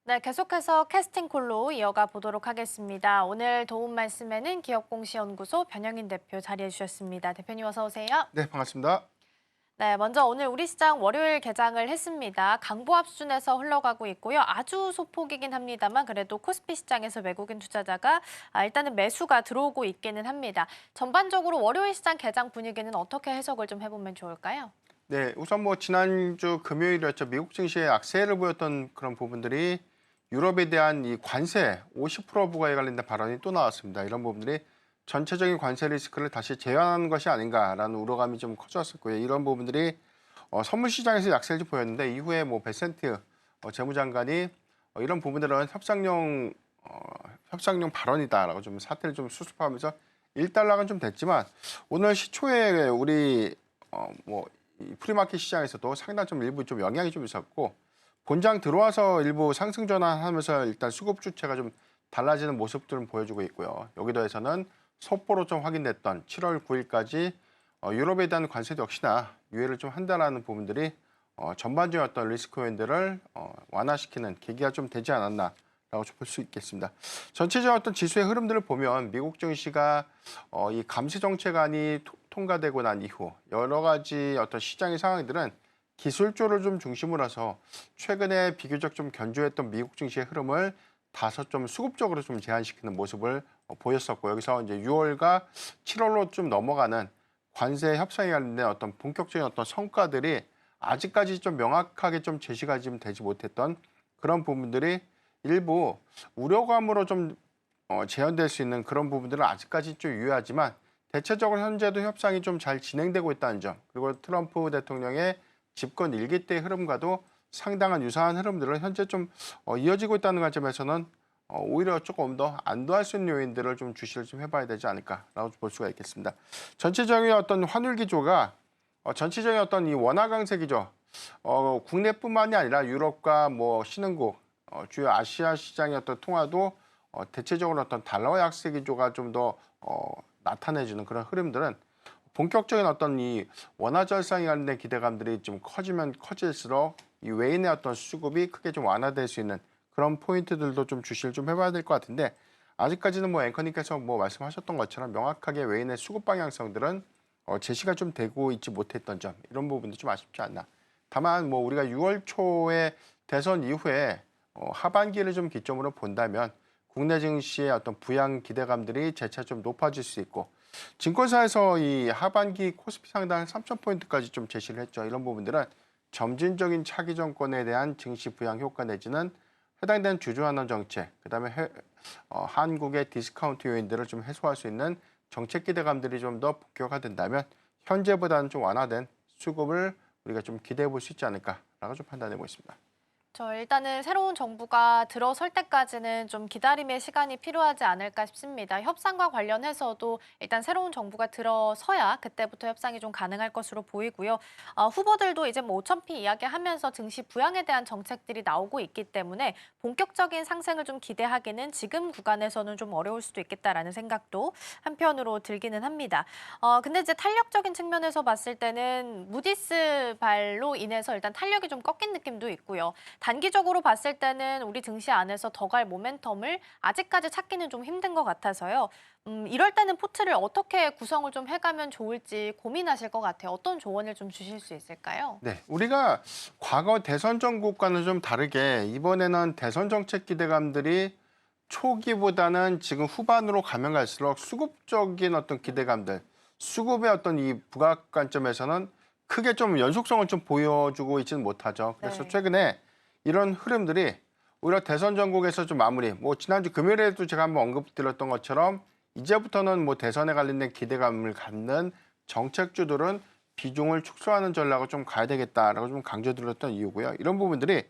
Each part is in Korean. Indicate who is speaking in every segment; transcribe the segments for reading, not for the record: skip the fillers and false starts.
Speaker 1: 네, 계속해서 캐스팅콜로 이어가 보도록 하겠습니다. 오늘 도움 말씀에는 기업공시연구소 변영인 대표 자리해 주셨습니다. 대표님 어서 오세요.
Speaker 2: 네, 반갑습니다.
Speaker 1: 네, 먼저 오늘 우리 시장 월요일 개장을 했습니다. 강보합 수준에서 흘러가고 있고요. 아주 소폭이긴 합니다만 그래도 코스피 시장에서 외국인 투자자가 일단은 매수가 들어오고 있기는 합니다. 전반적으로 월요일 시장 개장 분위기는 어떻게 해석을 좀 해보면 좋을까요?
Speaker 2: 네, 우선 지난주 금요일이었죠. 미국 증시에 악세를 보였던 그런 부분들이 유럽에 대한 이 관세 50% 부과에 관련된 발언이 또 나왔습니다. 이런 부분들이 전체적인 관세 리스크를 다시 재현하는 것이 아닌가라는 우려감이 좀 커졌었고요. 이런 부분들이 선물 시장에서 약세를 좀 보였는데 이후에 베센트 재무장관이 이런 부분들은 협상용 발언이다라고 좀 사태를 좀 수습하면서 일단락은 좀 됐지만 오늘 시초에 우리 이 프리마켓 시장에서도 상당 좀 일부 좀 영향이 좀 있었고 본장 들어와서 일부 상승 전환하면서 일단 수급 주체가 좀 달라지는 모습들은 보여주고 있고요. 여기 더해서는 속보로 좀 확인됐던 7월 9일까지 유럽에 대한 관세도 역시나 유예를 좀 한다라는 부분들이 전반적인 어떤 리스크 요인들을 완화시키는 계기가 좀 되지 않았나라고 볼 수 있겠습니다. 전체적인 어떤 지수의 흐름들을 보면 미국 증시가 이 감세 정책안이 통과되고 난 이후 여러 가지 어떤 시장의 상황들은 기술주를 좀 중심으로 해서 최근에 비교적 좀 견조했던 미국 증시의 흐름을 다소 좀 수급적으로 좀 제한시키는 모습을 보였었고 여기서 이제 6월과 7월로 좀 넘어가는 관세 협상에 관련된 어떤 본격적인 어떤 성과들이 아직까지 좀 명확하게 좀 제시가 지금 되지 못했던 그런 부분들이 일부 우려감으로 좀 재현될 수 있는 그런 부분들은 아직까지 좀 유효하지만 대체적으로 현재도 협상이 좀 잘 진행되고 있다는 점 그리고 트럼프 대통령의 집권 일기 때의 흐름과도 상당한 유사한 흐름들은 현재 좀 이어지고 있다는 관점에서는 오히려 조금 더 안도할 수 있는 요인들을 좀 주시를 좀 해봐야 되지 않을까라고 볼 수가 있겠습니다. 전체적인 어떤 환율 기조가 전체적인 어떤 이 원화 강세 기조 국내뿐만이 아니라 유럽과 신흥국 주요 아시아 시장의 어떤 통화도 대체적으로 어떤 달러 약세 기조가 좀 더 나타내주는 그런 흐름들은 본격적인 어떤 이 원화 절상에 관련된 기대감들이 좀 커지면 커질수록 이 외인의 어떤 수급이 크게 좀 완화될 수 있는 그런 포인트들도 좀 주시를 좀 해봐야 될 것 같은데 아직까지는 앵커님께서 말씀하셨던 것처럼 명확하게 외인의 수급 방향성들은 제시가 좀 되고 있지 못했던 점 이런 부분도 좀 아쉽지 않나. 다만 우리가 6월 초에 대선 이후에 하반기를 좀 기점으로 본다면 국내 증시의 어떤 부양 기대감들이 재차 좀 높아질 수 있고 증권사에서 이 하반기 코스피 상단 3,000포인트까지 좀 제시를 했죠. 이런 부분들은 점진적인 차기 정권에 대한 증시 부양 효과 내지는 해당되는 주주환원 정책, 그다음에 한국의 디스카운트 요인들을 좀 해소할 수 있는 정책 기대감들이 좀 더 본격화된다면 현재보다는 좀 완화된 수급을 우리가 좀 기대해 볼 수 있지 않을까라고 좀 판단해 보겠습니다.
Speaker 1: 일단은 새로운 정부가 들어설 때까지는 좀 기다림의 시간이 필요하지 않을까 싶습니다. 협상과 관련해서도 일단 새로운 정부가 들어서야 그때부터 협상이 좀 가능할 것으로 보이고요. 후보들도 이제 5,000피 이야기하면서 증시 부양에 대한 정책들이 나오고 있기 때문에 본격적인 상승을 좀 기대하기는 지금 구간에서는 좀 어려울 수도 있겠다라는 생각도 한편으로 들기는 합니다. 근데 이제 탄력적인 측면에서 봤을 때는 무디스 발로 인해서 일단 탄력이 좀 꺾인 느낌도 있고요. 단기적으로 봤을 때는 우리 증시 안에서 더 갈 모멘텀을 아직까지 찾기는 좀 힘든 것 같아서요. 이럴 때는 포트를 어떻게 구성을 좀 해가면 좋을지 고민하실 것 같아요. 어떤 조언을 좀 주실 수 있을까요?
Speaker 2: 네, 우리가 과거 대선 정국과는 좀 다르게 이번에는 대선 정책 기대감들이 초기보다는 지금 후반으로 가면 갈수록 수급적인 어떤 기대감들, 수급의 어떤 이 부각 관점에서는 크게 좀 연속성을 좀 보여주고 있지는 못하죠. 그래서
Speaker 1: 네.
Speaker 2: 최근에 이런 흐름들이 오히려 대선 전국에서 좀 마무리, 지난주 금요일에도 제가 한번 언급드렸던 것처럼 이제부터는 대선에 관련된 기대감을 갖는 정책주들은 비중을 축소하는 전략을 좀 가야 되겠다라고 좀 강조드렸던 이유고요. 이런 부분들이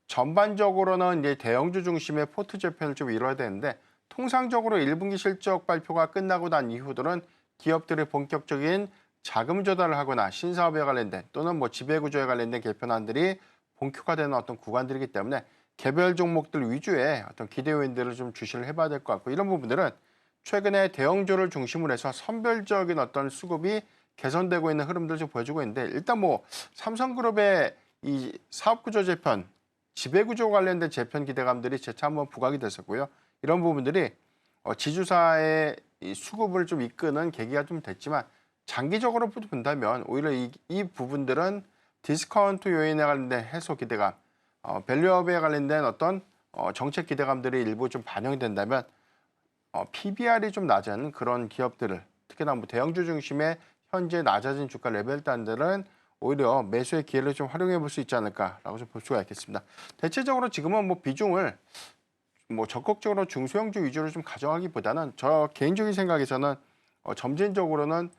Speaker 2: 전반적으로는 이제 대형주 중심의 포트 재편을 좀 이뤄야 되는데 통상적으로 1분기 실적 발표가 끝나고 난 이후들은 기업들의 본격적인 자금 조달을 하거나 신사업에 관련된 또는 지배구조에 관련된 개편안들이 본격화되는 어떤 구간들이기 때문에 개별 종목들 위주의 어떤 기대 요인들을 좀 주시를 해봐야 될 것 같고 이런 부분들은 최근에 대형주를 중심으로 해서 선별적인 어떤 수급이 개선되고 있는 흐름들을 좀 보여주고 있는데 일단 삼성그룹의 이 사업구조 재편 지배구조 관련된 재편 기대감들이 재차 한번 부각이 됐었고요. 이런 부분들이 지주사의 이 수급을 좀 이끄는 계기가 좀 됐지만 장기적으로 본다면 오히려 이 부분들은 디스카운트 요인에 관련된 해소 기대감, 밸류업에 관련된 어떤 정책 기대감들이 일부 좀 반영이 된다면 PBR이 좀 낮은 그런 기업들을 특히나 뭐 대형주 중심의 현재 낮아진 주가 레벨단들은 오히려 매수의 기회를 좀 활용해 볼 수 있지 않을까라고 좀 볼 수가 있겠습니다. 대체적으로 지금은 뭐 비중을 뭐 적극적으로 중소형주 위주로 좀 가져가기보다는 저 개인적인 생각에서는 점진적으로는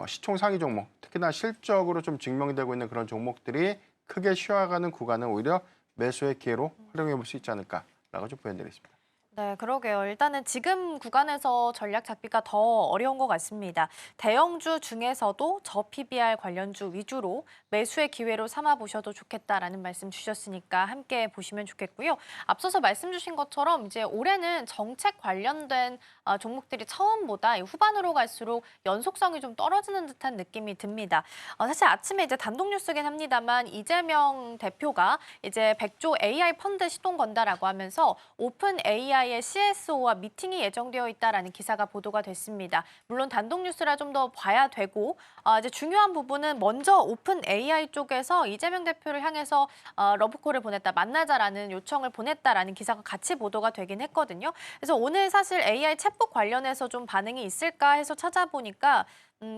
Speaker 2: 시총 상위 종목, 특히나 실적으로 좀 증명되고 있는 그런 종목들이 크게 쉬어가는 구간은 오히려 매수의 기회로 활용해 볼 수 있지 않을까라고 좀 보여드리겠습니다.
Speaker 1: 네, 그러게요. 일단은 지금 구간에서 전략 잡기가 더 어려운 것 같습니다. 대형주 중에서도 저PBR 관련주 위주로 매수의 기회로 삼아 보셔도 좋겠다라는 말씀 주셨으니까 함께 보시면 좋겠고요. 앞서서 말씀 주신 것처럼 이제 올해는 정책 관련된 종목들이 처음보다 후반으로 갈수록 연속성이 좀 떨어지는 듯한 느낌이 듭니다. 사실 아침에 이제 단독 뉴스긴 합니다만 이재명 대표가 이제 100조 AI 펀드 시동 건다라고 하면서 오픈 AI의 CSO와 미팅이 예정되어 있다라는 기사가 보도가 됐습니다. 물론 단독 뉴스라 좀 더 봐야 되고 이제 중요한 부분은 먼저 오픈 AI 쪽에서 이재명 대표를 향해서 러브콜을 보냈다, 만나자라는 요청을 보냈다라는 기사가 같이 보도가 되긴 했거든요. 그래서 오늘 사실 AI 챗봇 관련해서 좀 반응이 있을까 해서 찾아보니까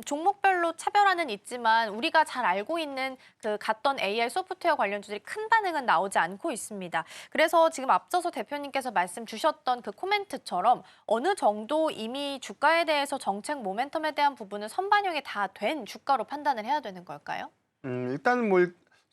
Speaker 1: 종목별로 차별화는 있지만 우리가 잘 알고 있는 그 갔던 AI 소프트웨어 관련주들이 큰 반응은 나오지 않고 있습니다. 그래서 지금 앞서서 대표님께서 말씀 주셨던 그 코멘트처럼 어느 정도 이미 주가에 대해서 정책 모멘텀에 대한 부분은 선반영이 다 된 주가로 판단을 해야 되는 걸까요?
Speaker 2: 일단 뭐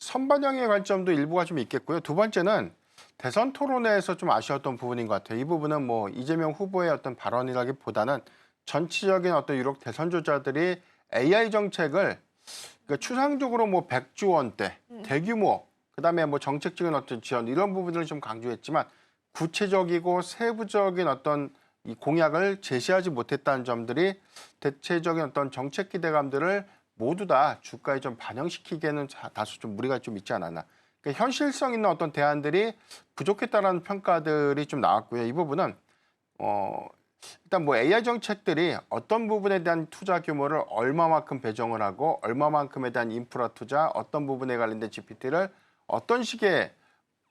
Speaker 2: 선반영의 관점도 일부가 좀 있겠고요. 두 번째는 대선 토론회에서 좀 아쉬웠던 부분인 것 같아요. 이 부분은 뭐 이재명 후보의 어떤 발언이라기보다는 전체적인 어떤 유력 대선 주자들이 AI 정책을 그러니까 추상적으로 뭐 100조 원대 대규모 그다음에 뭐 정책적인 어떤 지원 이런 부분들을 좀 강조했지만 구체적이고 세부적인 어떤 이 공약을 제시하지 못했다는 점들이 대체적인 어떤 정책 기대감들을 모두 다 주가에 좀 반영시키기에는 다소 좀 무리가 좀 있지 않았나. 그러니까 현실성 있는 어떤 대안들이 부족했다는 평가들이 좀 나왔고요. 이 부분은 일단 뭐 AI 정책들이 어떤 부분에 대한 투자 규모를 얼마만큼 배정을 하고 얼마만큼에 대한 인프라 투자, 어떤 부분에 관련된 GPT를 어떤 식의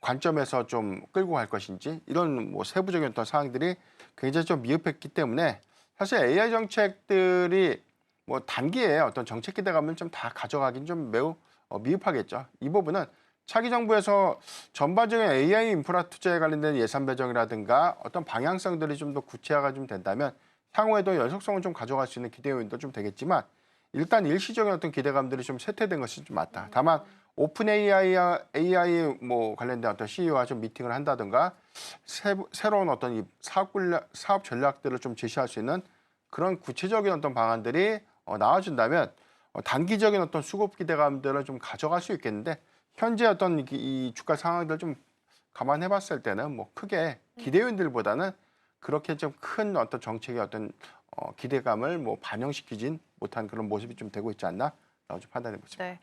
Speaker 2: 관점에서 좀 끌고 갈 것인지 이런 뭐 세부적인 어떤 사항들이 굉장히 좀 미흡했기 때문에 사실 AI 정책들이 뭐 단기에 어떤 정책 기대감을 좀 다 가져가긴 좀 매우 미흡하겠죠. 이 부분은 차기 정부에서 전반적인 AI 인프라 투자에 관련된 예산 배정이라든가 어떤 방향성들이 좀 더 구체화가 좀 된다면 향후에도 연속성을 좀 가져갈 수 있는 기대 요인도 좀 되겠지만 일단 일시적인 어떤 기대감들이 좀 쇠퇴된 것이 좀 맞다. 다만 오픈 AI 뭐 관련된 어떤 CEO와 좀 미팅을 한다든가 새로운 어떤 이 사업 전략들을 좀 제시할 수 있는 그런 구체적인 어떤 방안들이 나와준다면 단기적인 어떤 수급 기대감들을 좀 가져갈 수 있겠는데 현재 어떤 이 주가 상황들 좀 감안해봤을 때는 뭐 크게 기대 요인들보다는 그렇게 좀 큰 어떤 정책의 어떤 기대감을 뭐 반영시키진 못한 그런 모습이 좀 되고 있지 않나라고 좀 판단해 보습니다.
Speaker 1: 네.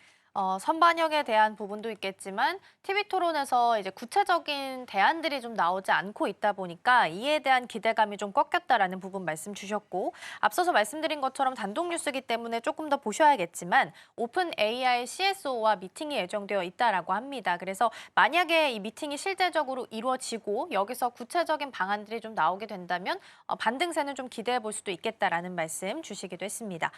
Speaker 1: 선반영에 대한 부분도 있겠지만 TV 토론에서 이제 구체적인 대안들이 좀 나오지 않고 있다 보니까 이에 대한 기대감이 좀 꺾였다라는 부분 말씀 주셨고 앞서서 말씀드린 것처럼 단독 뉴스이기 때문에 조금 더 보셔야겠지만 오픈 AI CSO와 미팅이 예정되어 있다라고 합니다. 그래서 만약에 이 미팅이 실제적으로 이루어지고 여기서 구체적인 방안들이 좀 나오게 된다면 반등세는 좀 기대해 볼 수도 있겠다라는 말씀 주시기도 했습니다.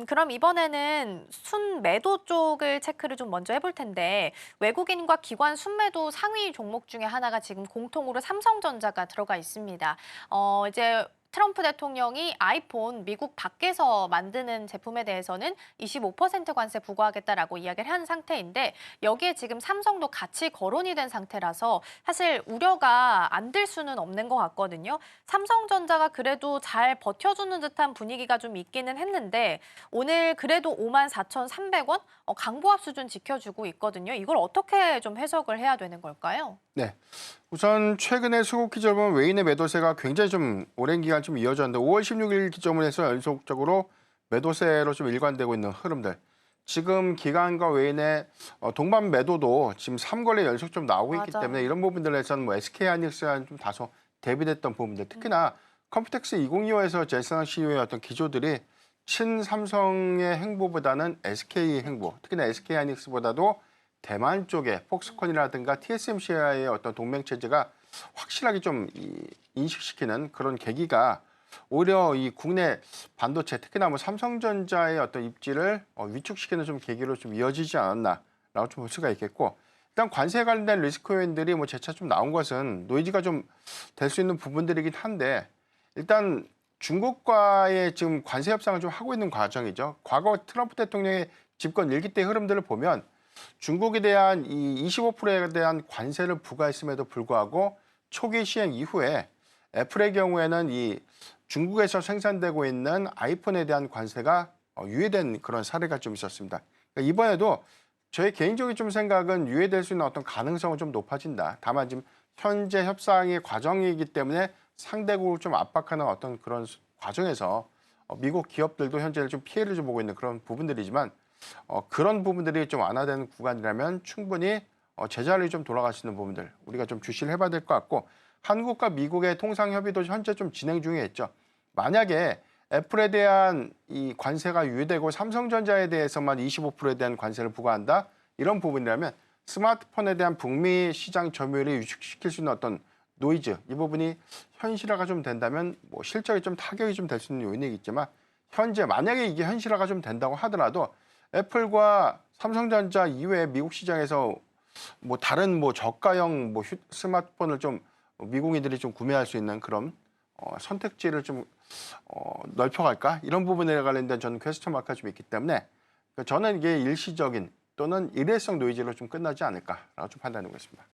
Speaker 1: 그럼 이번에는 순매도 쪽을 체크를 좀 먼저 해볼 텐데 외국인과 기관 순매도 상위 종목 중에 하나가 지금 공통으로 삼성전자가 들어가 있습니다. 이제 트럼프 대통령이 아이폰 미국 밖에서 만드는 제품에 대해서는 25% 관세 부과하겠다라고 이야기를 한 상태인데 여기에 지금 삼성도 같이 거론이 된 상태라서 사실 우려가 안 들 수는 없는 것 같거든요. 삼성전자가 그래도 잘 버텨주는 듯한 분위기가 좀 있기는 했는데 오늘 그래도 54,300원 강보합 수준 지켜주고 있거든요. 이걸 어떻게 좀 해석을 해야 되는 걸까요?
Speaker 2: 네. 우선 최근에 수급 기점은 외인의 매도세가 굉장히 좀 오랜 기간 좀 이어졌는데 5월 16일 기점을 해서 연속적으로 매도세로 좀 일관되고 있는 흐름들. 지금 기관과 외인의 동반 매도도 지금 3거래 연속 좀 나오고 있기
Speaker 1: 맞아요.
Speaker 2: 때문에 이런 부분들에서는 뭐 SK하이닉스와는 좀 다소 대비됐던 부분들, 특히나 컴퓨텍스 2025에서 제스나 CEO의 어떤 기조들이 친삼성의 행보보다는 SK 행보, 특히나 SK하이닉스보다도 대만 쪽에 폭스콘이라든가 TSMC와의 어떤 동맹 체제가 확실하게 좀 인식시키는 그런 계기가 오히려 이 국내 반도체, 특히나 뭐 삼성전자의 어떤 입지를 위축시키는 좀 계기로 좀 이어지지 않았나라고 좀 볼 수가 있겠고, 일단 관세 관련된 리스크 요인들이 뭐 재차 좀 나온 것은 노이즈가 좀 될 수 있는 부분들이긴 한데, 일단 중국과의 지금 관세 협상을 좀 하고 있는 과정이죠. 과거 트럼프 대통령의 집권 1기 때 흐름들을 보면 중국에 대한 이 25%에 대한 관세를 부과했음에도 불구하고 초기 시행 이후에 애플의 경우에는 이 중국에서 생산되고 있는 아이폰에 대한 관세가 유예된 그런 사례가 좀 있었습니다. 그러니까 이번에도 저의 개인적인 좀 생각은 유예될 수 있는 어떤 가능성은 좀 높아진다. 다만 지금 현재 협상의 과정이기 때문에 상대국을 좀 압박하는 어떤 그런 과정에서 미국 기업들도 현재 좀 피해를 좀 보고 있는 그런 부분들이지만, 그런 부분들이 좀 완화되는 구간이라면 충분히 제자리로 좀 돌아갈 수 있는 부분들 우리가 좀 주시를 해봐야 될 것 같고, 한국과 미국의 통상 협의도 현재 좀 진행 중에 있죠. 만약에 애플에 대한 이 관세가 유예되고 삼성전자에 대해서만 25%에 대한 관세를 부과한다, 이런 부분이라면 스마트폰에 대한 북미 시장 점유율을 위축시킬 수 있는 어떤 노이즈, 이 부분이 현실화가 좀 된다면 뭐 실적에 좀 타격이 좀 될 수 있는 요인이겠지만, 현재 만약에 이게 현실화가 좀 된다고 하더라도 애플과 삼성전자 이외에 미국 시장에서 뭐 다른 뭐 저가형 뭐 스마트폰을 좀 미국인들이 좀 구매할 수 있는 그런 선택지를 좀 넓혀갈까, 이런 부분에 관련된 저는 퀘스천 마크가 좀 있기 때문에 저는 이게 일시적인 또는 일회성 노이즈로 좀 끝나지 않을까라고 좀 판단하고 있습니다.